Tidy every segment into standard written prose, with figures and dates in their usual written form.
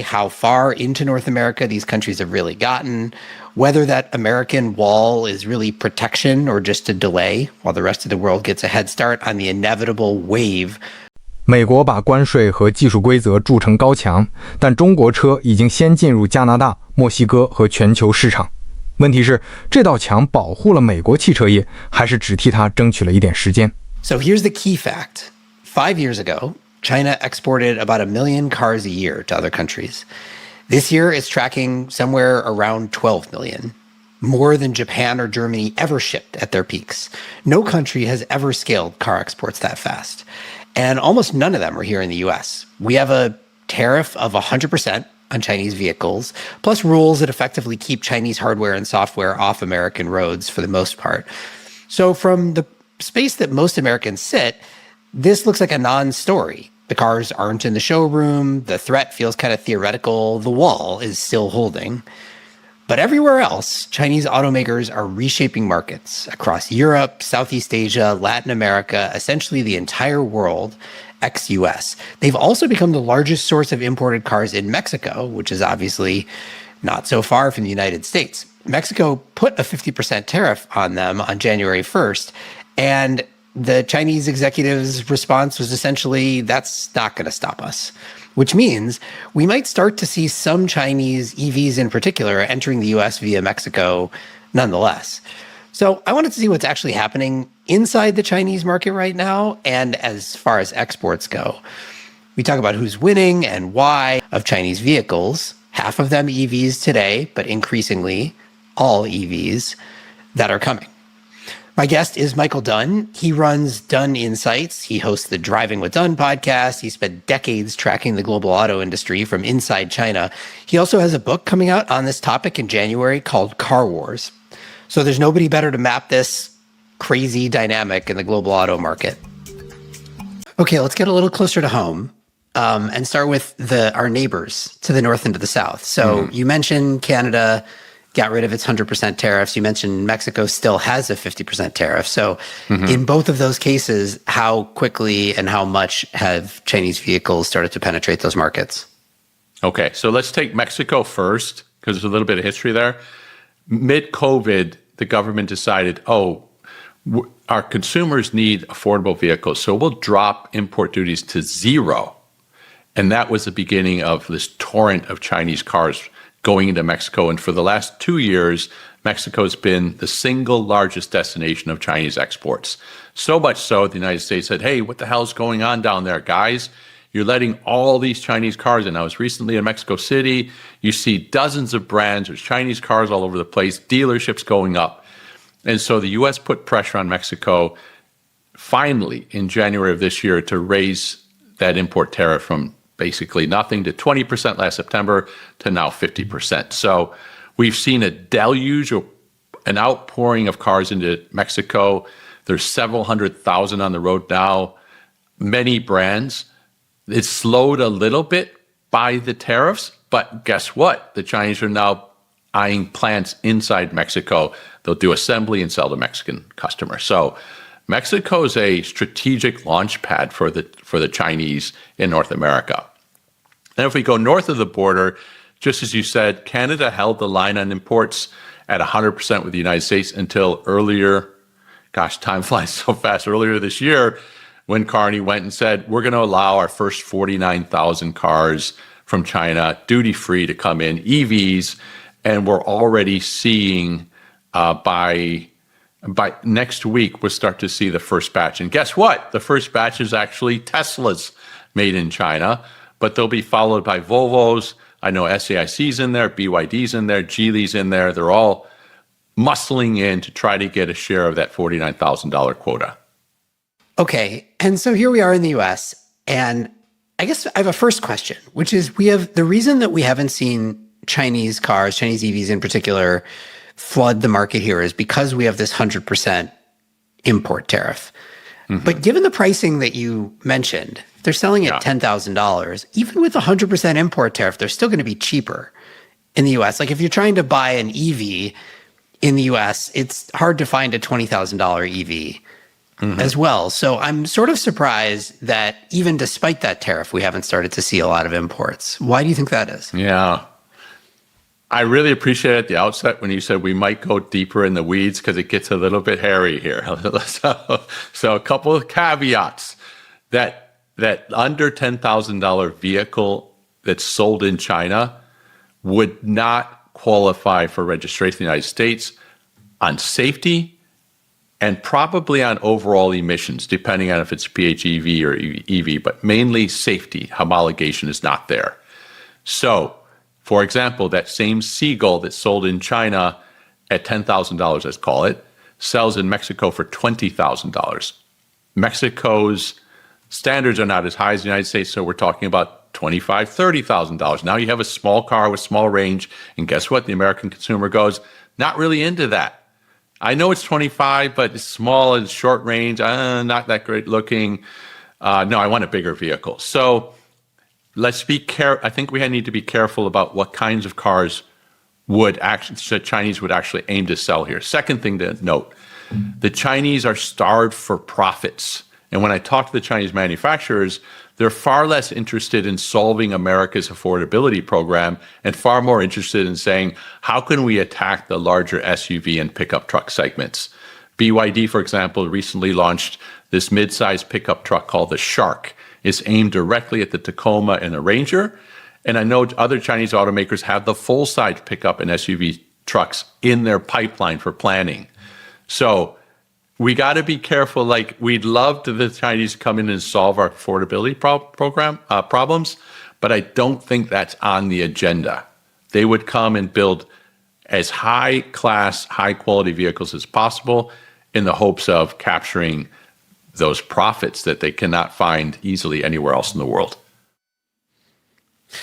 how far into North America these countries have really gotten, whether that American wall is really protection or just a delay while the rest of the world gets a head start on the inevitable wave. 美国把关税和技术规则筑成高墙，但中国车已经先进入加拿大、墨西哥和全球市场。问题是，这道墙保护了美国汽车业，还是只替它争取了一点时间？ So here's the key fact. 5 years ago, China exported about 1 million cars a year to other countries. This year, it's tracking somewhere around 12 million, more than Japan or Germany ever shipped at their peaks. No country has ever scaled car exports that fast. And almost none of them are here in the US. We have a tariff of 100% on Chinese vehicles, plus rules that effectively keep Chinese hardware and software off American roads for the most part. So from the space that most Americans sit, this looks like a non-story. The cars aren't in the showroom, the threat feels kind of theoretical, the wall is still holding. But everywhere else, Chinese automakers are reshaping markets across Europe, Southeast Asia, Latin America, essentially the entire world, ex-US. They've also become the largest source of imported cars in Mexico, which is obviously not so far from the United States. Mexico put a 50% tariff on them on January 1st, and the Chinese executive's response was essentially, that's not going to stop us. Which means we might start to see some Chinese EVs in particular entering the US via Mexico nonetheless. So I wanted to see what's actually happening inside the Chinese market right now and as far as exports go. We talk about who's winning and why of Chinese vehicles, half of them EVs today, but increasingly all EVs that are coming. My guest is Michael Dunn. He runs Dunn Insights. He hosts the Driving with Dunn podcast. He spent decades tracking the global auto industry from inside China. He also has a book coming out on this topic in January called Car Wars. So there's nobody better to map this crazy dynamic in the global auto market. Okay, let's get a little closer to home and start with our neighbors to the north and to the south. So you mentioned Canada got rid of its 100% tariffs. You mentioned Mexico still has a 50% tariff. So in both of those cases, how quickly and how much have Chinese vehicles started to penetrate those markets? Okay, so let's take Mexico first, because there's a little bit of history there. Mid-COVID, the government decided, our consumers need affordable vehicles, so we'll drop import duties to 0. And that was the beginning of this torrent of Chinese cars going into Mexico. And for the last 2 years, Mexico's been the single largest destination of Chinese exports. So much so, the United States said, hey, what the hell's going on down there, guys? You're letting all these Chinese cars in. I was recently in Mexico City. You see dozens of brands. There's Chinese cars all over the place, dealerships going up. And so the U.S. put pressure on Mexico finally in January of this year to raise that import tariff from basically nothing to 20% last September to now 50%. So we've seen a deluge or an outpouring of cars into Mexico. There's several 100,000 on the road now, many brands. It's slowed a little bit by the tariffs, but guess what? The Chinese are now eyeing plants inside Mexico. They'll do assembly and sell to Mexican customers. So Mexico is a strategic launch pad for the Chinese in North America. And if we go north of the border, just as you said, Canada held the line on imports at 100% with the United States until earlier, gosh, time flies so fast, earlier this year, when Carney went and said, we're going to allow our first 49,000 cars from China duty-free to come in, EVs, and we're already seeing by next week, we'll start to see the first batch. And guess what? The first batch is actually Teslas made in China, but they'll be followed by Volvos. I know SAIC's in there, BYD's in there, Geely's in there. They're all muscling in to try to get a share of that $49,000 quota. Okay, and so here we are in the US, and I guess I have a first question, which is the reason that we haven't seen Chinese cars, Chinese EVs in particular, flood the market here is because we have this 100% import tariff. But given the pricing that you mentioned, they're selling at $10,000. Even with a 100% import tariff, they're still going to be cheaper in the US. Like if you're trying to buy an EV in the US, it's hard to find a $20,000 EV as well. So I'm sort of surprised that even despite that tariff, we haven't started to see a lot of imports. Why do you think that is? Yeah. I really appreciate at the outset when you said we might go deeper in the weeds because it gets a little bit hairy here. So a couple of caveats. That under $10,000 vehicle that's sold in China would not qualify for registration in the United States on safety and probably on overall emissions, depending on if it's PHEV or EV, but mainly safety. Homologation is not there. So, for example, that same Seagull that's sold in China at $10,000, let's call it, sells in Mexico for $20,000. Mexico's standards are not as high as the United States, so we're talking about $25,000, $30,000. Now you have a small car with small range, and guess what? The American consumer goes, not really into that. I know it's 25, but it's small and short range, not that great looking. No, I want a bigger vehicle. So let's be careful. I think we need to be careful about what kinds of cars the Chinese would actually aim to sell here. Second thing to note, the Chinese are starved for profits. And when I talk to the Chinese manufacturers, they're far less interested in solving America's affordability program and far more interested in saying, how can we attack the larger SUV and pickup truck segments? BYD, for example, recently launched this mid-sized pickup truck called the Shark. It's aimed directly at the Tacoma and the Ranger. And I know other Chinese automakers have the full-size pickup and SUV trucks in their pipeline for planning. So we got to be careful. Like, we'd love to the Chinese come in and solve our affordability problems, but I don't think that's on the agenda. They would come and build as high class, high quality vehicles as possible in the hopes of capturing those profits that they cannot find easily anywhere else in the world.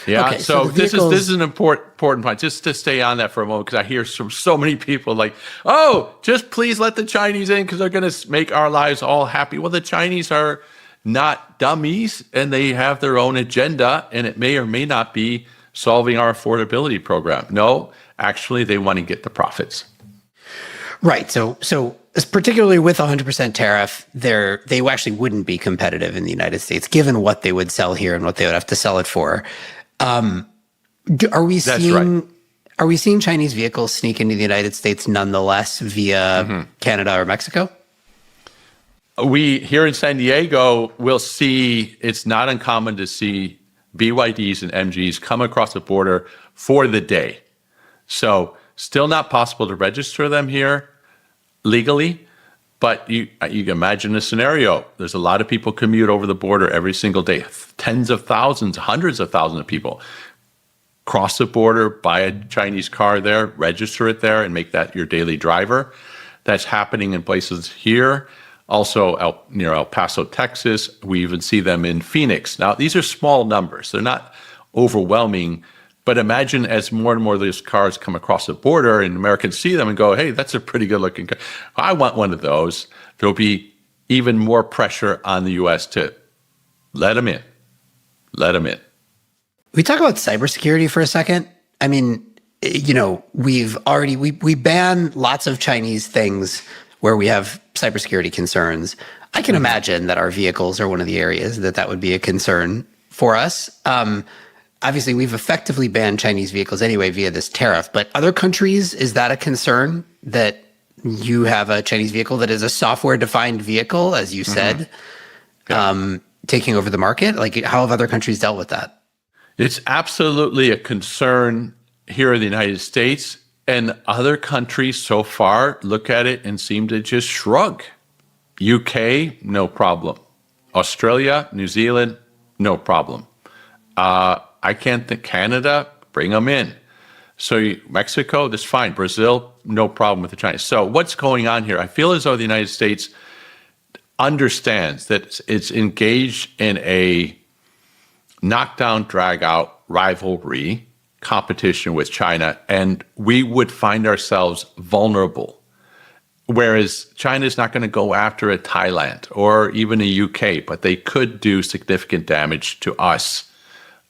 Yeah, okay, so this is an important point. Just to stay on that for a moment, because I hear from so many people like, oh, just please let the Chinese in because they're going to make our lives all happy. Well, the Chinese are not dummies, and they have their own agenda, and it may or may not be solving our affordability program. No, actually, they want to get the profits. Right. So particularly with 100% tariff, they actually wouldn't be competitive in the United States, given what they would sell here and what they would have to sell it for. Are we seeing Chinese vehicles sneak into the United States nonetheless via Canada or Mexico? We here in San Diego will see, it's not uncommon to see BYDs and MGs come across the border for the day. So still not possible to register them here legally, but you can imagine a scenario. There's a lot of people commute over the border every single day. Tens of thousands, hundreds of thousands of people cross the border, buy a Chinese car there, register it there, and make that your daily driver. That's happening in places here. Also near El Paso, Texas. We even see them in Phoenix. Now, these are small numbers. They're not overwhelming. But imagine as more and more of these cars come across the border and Americans see them and go, hey, that's a pretty good looking car. I want one of those. There'll be even more pressure on the U.S. to let them in. Let them in. We talk about cybersecurity for a second. I mean, we ban lots of Chinese things where we have cybersecurity concerns. I can imagine that our vehicles are one of the areas that would be a concern for us. Obviously, we've effectively banned Chinese vehicles anyway via this tariff, but other countries, is that a concern that you have a Chinese vehicle that is a software-defined vehicle, as you said, taking over the market? Like, how have other countries dealt with that? It's absolutely a concern here in the United States, and other countries so far look at it and seem to just shrug. UK, no problem. Australia, New Zealand, no problem. I can't think Canada, bring them in. So Mexico, that's fine. Brazil, no problem with the Chinese. So what's going on here? I feel as though the United States understands that it's engaged in a knockdown, drag-out rivalry competition with China, and we would find ourselves vulnerable. Whereas China's not going to go after a Thailand or even a UK, but they could do significant damage to us.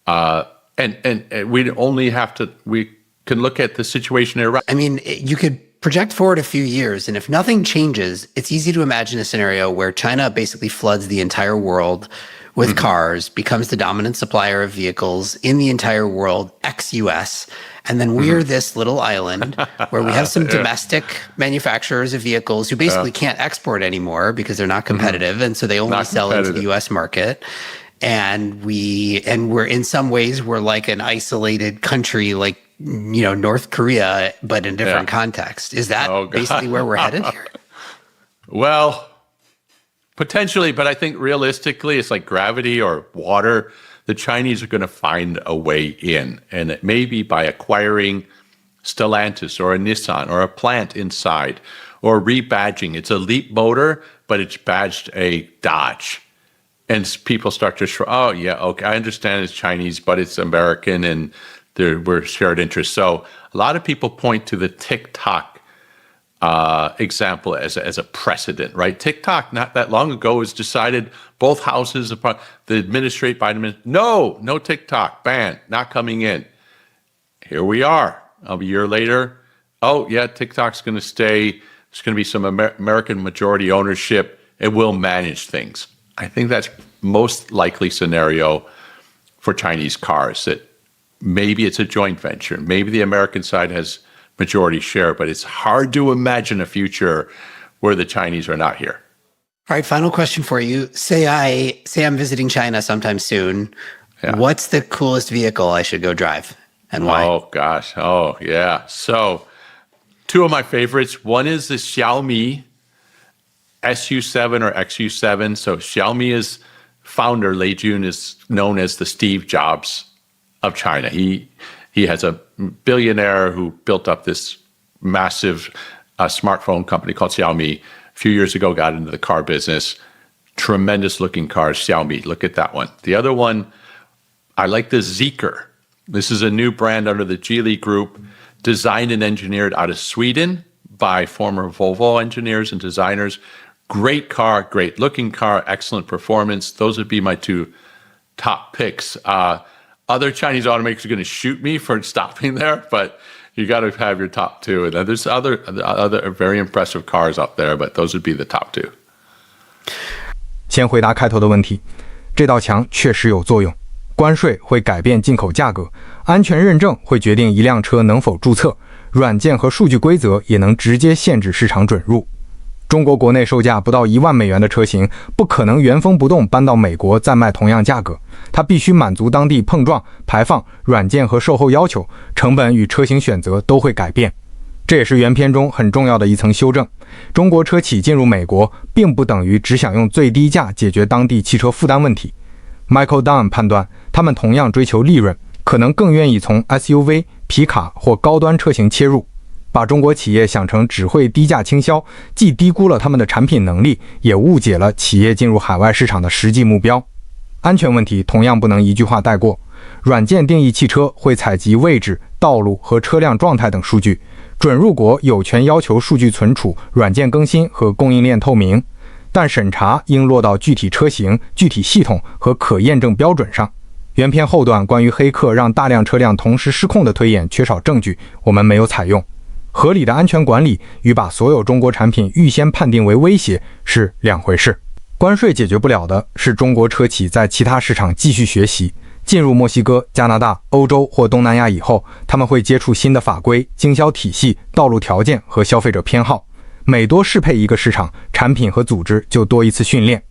And we only have to, we can look at the situation in Iraq. I mean, you could Project forward a few years, and if nothing changes, it's easy to imagine a scenario where China basically floods the entire world with cars, becomes the dominant supplier of vehicles in the entire world, ex-US. And then we're this little island where we have some domestic manufacturers of vehicles who basically can't export anymore because they're not competitive. And so they only sell into the US market. And we're in some ways, we're like an isolated country, like, North Korea, but in different context. Is that basically where we're headed here? Well, potentially, but I think realistically, it's like gravity or water. The Chinese are going to find a way in, and it may be by acquiring Stellantis or a Nissan or a plant inside or rebadging. It's a Leap motor, but it's badged a Dodge. And people start to shrug, oh, yeah, okay, I understand it's Chinese, but it's American, and we're shared interests. So a lot of people point to the TikTok example as a precedent, right? TikTok, not that long ago, was decided both houses, the Biden, no TikTok, ban, not coming in. Here we are, a year later. Oh, yeah, TikTok's going to stay. There's going to be some American majority ownership. It will manage things. I think that's most likely scenario for Chinese cars, that maybe it's a joint venture. Maybe the American side has majority share, but it's hard to imagine a future where the Chinese are not here. All right, final question for you. Say I'm visiting China sometime soon. Yeah. What's the coolest vehicle I should go drive, and why? Oh, gosh. Oh, yeah. So two of my favorites. One is the Xiaomi SU7 or XU7. So Xiaomi founder Lei Jun is known as the Steve Jobs of China. He has a billionaire who built up this massive smartphone company called Xiaomi. A few years ago, got into the car business. Tremendous looking cars, Xiaomi. Look at that one. The other one, I like the Zeekr. This is a new brand under the Geely Group, designed and engineered out of Sweden by former Volvo engineers and designers. Great car, great looking car, excellent performance. Those would be my two top picks. Other Chinese automakers are going to shoot me for stopping there, but you got to have your top two. And there's other very impressive cars up there, but those would be the top two. 先回答开头的问题，这道墙确实有作用。关税会改变进口价格，安全认证会决定一辆车能否注册，软件和数据规则也能直接限制市场准入。中国国内售价不到1万美元的车型，不可能原封不动搬到美国再卖同样价格，它必须满足当地碰撞、排放、软件和售后要求，成本与车型选择都会改变。这也是原片中很重要的一层修正。中国车企进入美国，并不等于只想用最低价解决当地汽车负担问题。Michael Dunn 判断，他们同样追求利润，可能更愿意从 SUV、皮卡或高端车型切入。把中国企业想成只会低价倾销，既低估了他们的产品能力，也误解了企业进入海外市场的实际目标。安全问题同样不能一句话带过。软件定义汽车会采集位置、道路和车辆状态等数据，准入国有权要求数据存储、软件更新和供应链透明，但审查应落到具体车型、具体系统和可验证标准上。原片后段关于黑客让大量车辆同时失控的推演缺少证据，我们没有采用。合理的安全管理与把所有中国产品预先判定为威胁是两回事。关税解决不了的是中国车企在其他市场继续学习。进入墨西哥、加拿大、欧洲或东南亚以后，他们会接触新的法规、经销体系、道路条件和消费者偏好。每多适配一个市场，产品和组织就多一次训练。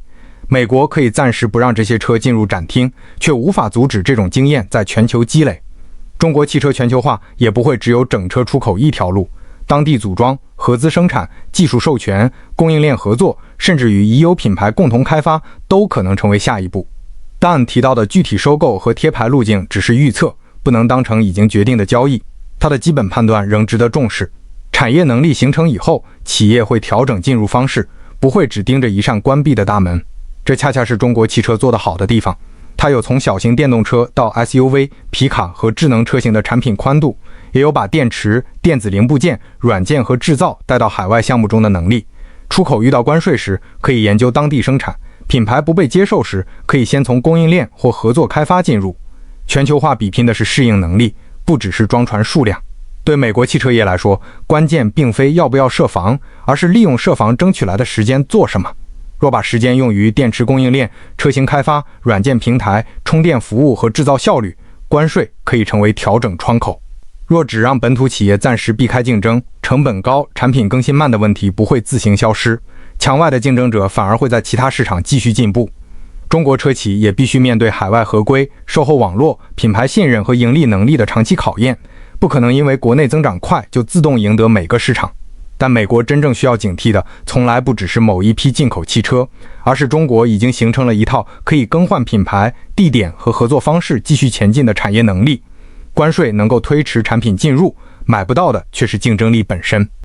美国可以暂时不让这些车进入展厅，却无法阻止这种经验在全球积累。中国汽车全球化也不会只有整车出口一条路，当地组装、合资生产、技术授权、供应链合作，甚至与已有品牌共同开发，都可能成为下一步。但提到的具体收购和贴牌路径只是预测，不能当成已经决定的交易。它的基本判断仍值得重视。产业能力形成以后，企业会调整进入方式，不会只盯着一扇关闭的大门。这恰恰是中国汽车做得好的地方。它有从小型电动车到 SUV、皮卡和智能车型的产品宽度，也有把电池、电子零部件、软件和制造带到海外项目中的能力。出口遇到关税时，可以研究当地生产；品牌不被接受时，可以先从供应链或合作开发进入。全球化比拼的是适应能力，不只是装船数量。对美国汽车业来说，关键并非要不要设防，而是利用设防争取来的时间做什么。若把时间用于电池供应链、车型开发、软件平台、充电服务和制造效率，关税可以成为调整窗口。若只让本土企业暂时避开竞争，成本高、产品更新慢的问题不会自行消失，墙外的竞争者反而会在其他市场继续进步。中国车企也必须面对海外合规、售后网络、品牌信任和盈利能力的长期考验，不可能因为国内增长快就自动赢得每个市场。但美国真正需要警惕的，从来不只是某一批进口汽车，而是中国已经形成了一套可以更换品牌、地点和合作方式继续前进的产业能力。关税能够推迟产品进入，买不到的却是竞争力本身。